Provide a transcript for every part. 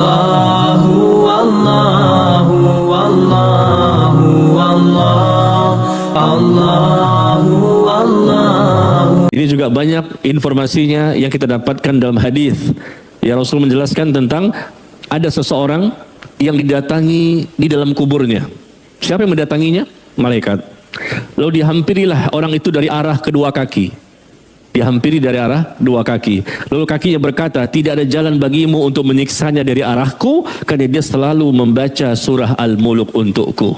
Allahu Allahu Allahu Allah Allahu Allahu. Ini juga banyak informasinya yang kita dapatkan dalam hadis. Ya, Rasul menjelaskan tentang ada seseorang yang didatangi di dalam kuburnya. Siapa yang mendatanginya? Malaikat. Lalu dihampirilah orang itu dari arah kedua kaki. Dihampiri dari arah dua kaki. Lalu kakinya berkata, tidak ada jalan bagimu untuk menyiksanya dari arahku, karena dia selalu membaca surah Al-Muluk untukku.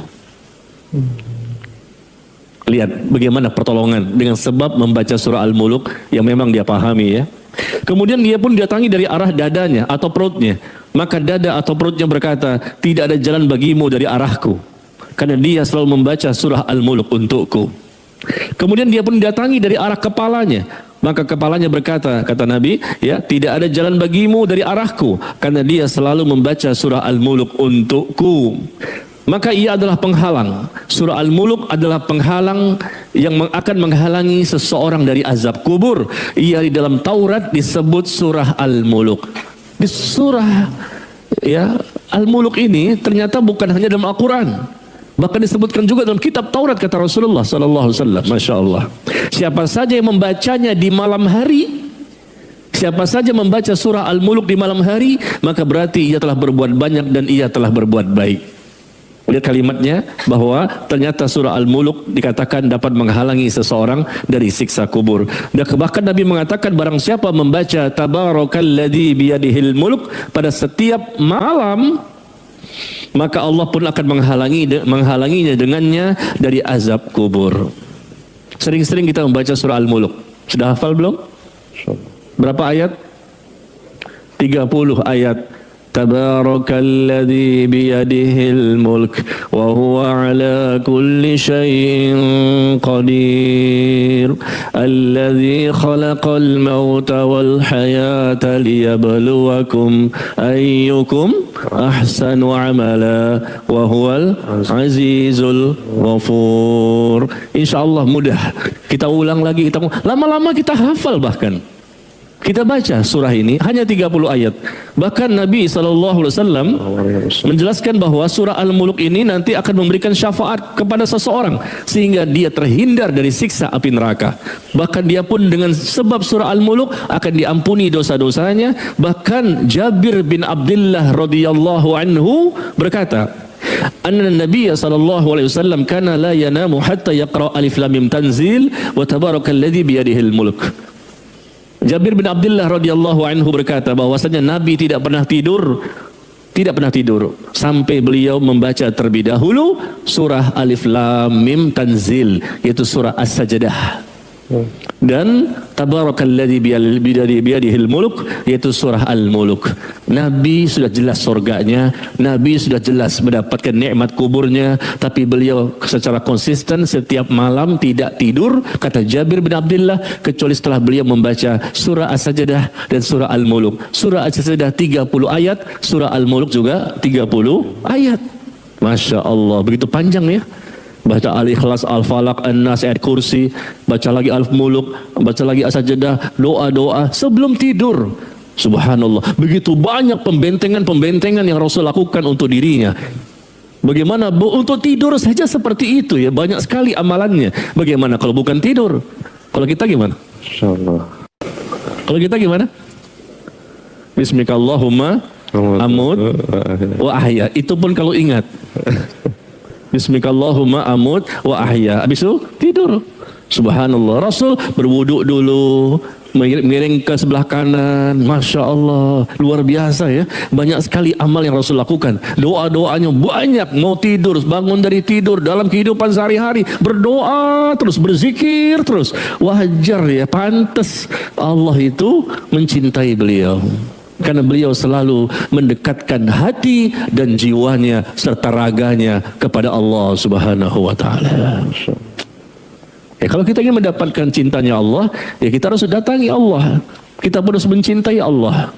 Lihat bagaimana pertolongan dengan sebab membaca surah Al-Muluk yang memang dia pahami, ya. Kemudian dia pun datangi dari arah dadanya atau perutnya. Maka dada atau perutnya berkata, tidak ada jalan bagimu dari arahku, karena dia selalu membaca surah Al-Muluk untukku. Kemudian dia pun datangi dari arah kepalanya. Maka kepalanya berkata, kata Nabi, ya, tidak ada jalan bagimu dari arahku, karena dia selalu membaca surah Al-Muluk untukku. Maka ia adalah penghalang. Surah Al-Muluk adalah penghalang yang akan menghalangi seseorang dari azab kubur. Ia di dalam Taurat disebut surah Al-Muluk. Di surah, ya, Al-Muluk ini ternyata bukan hanya dalam Al-Quran, bahkan disebutkan juga dalam kitab Taurat, kata Rasulullah sallallahu alaihi wasallam. Masya Allah. Siapa saja yang membacanya di malam hari, siapa saja membaca surah Al-Muluk di malam hari, maka berarti ia telah berbuat banyak dan ia telah berbuat baik. Lihat kalimatnya, bahwa ternyata surah Al-Muluk dikatakan dapat menghalangi seseorang dari siksa kubur. Dan bahkan Nabi mengatakan, barang siapa membaca Tabarakalladzi biyadihil muluk pada setiap malam, maka Allah pun akan menghalanginya dengannya dari azab kubur. Sering-sering kita membaca surah Al-Muluk. Sudah hafal belum? Berapa ayat? 30 ayat. Tabarakalladzi biyadihil mulk wa huwa ala kulli syai'in qadir alladzi khalaqal mauta wal hayata liyabluwakum ayyukum ahsanu amala wa huwal azizul ghafur. Insyaallah mudah. Kita ulang lagi, lama-lama kita hafal. Bahkan kita baca surah ini hanya 30 ayat. Bahkan Nabi SAW menjelaskan bahwa surah Al-Muluk ini nanti akan memberikan syafaat kepada seseorang sehingga dia terhindar dari siksa api neraka. Bahkan dia pun dengan sebab surah Al-Muluk akan diampuni dosa-dosanya. Bahkan Jabir bin Abdullah radhiyallahu anhu berkata, anna Nabi sallallahu alaihi wasallam kana la yanamu hatta yaqra alif lam mim tanzil wa tabarakalladzi biyadihil mulk. Jabir bin Abdullah radhiyallahu anhu berkata bahwasanya Nabi tidak pernah tidur sampai beliau membaca terlebih dahulu surah Alif Lam Mim Tanzil, yaitu surah As-Sajdah, dan Tabarakalladzi biyadihil muluk, yaitu surah Al-Muluk. Nabi sudah jelas surganya, Nabi sudah jelas mendapatkan nikmat kuburnya, tapi beliau secara konsisten setiap malam tidak tidur, kata Jabir bin Abdullah, kecuali setelah beliau membaca surah As-Sajdah dan surah Al-Muluk. Surah As-Sajdah 30 ayat, surah Al-Muluk juga 30 ayat. Masya Allah, begitu panjang ya. Baca Al-Ikhlas, Al-Falaq, An-Nas, ayat kursi, baca lagi Al-Muluk, baca lagi As-Sajdah, doa-doa sebelum tidur. Subhanallah, begitu banyak pembentengan yang Rasul lakukan untuk dirinya. Bagaimana untuk tidur saja seperti itu ya, banyak sekali amalannya. Bagaimana kalau bukan tidur? Kalau kita gimana? Insyaallah. Kalau kita gimana? Bismikallahumma amut wa ahya. Itu pun kalau ingat. Bismikallahumma amut wa ahya. Habis itu tidur. Subhanallah. Rasul berwuduk dulu, miring ke sebelah kanan. Masya Allah, luar biasa ya. Banyak sekali amal yang Rasul lakukan. Doa-doanya banyak. Mau tidur, bangun dari tidur, dalam kehidupan sehari-hari berdoa terus, berzikir terus. Wajar ya, pantas Allah itu mencintai beliau, karena beliau selalu mendekatkan hati dan jiwanya serta raganya kepada Allah Subhanahu wa taala. Ya, kalau kita ingin mendapatkan cintanya Allah, ya kita harus datangi Allah. Kita harus mencintai Allah.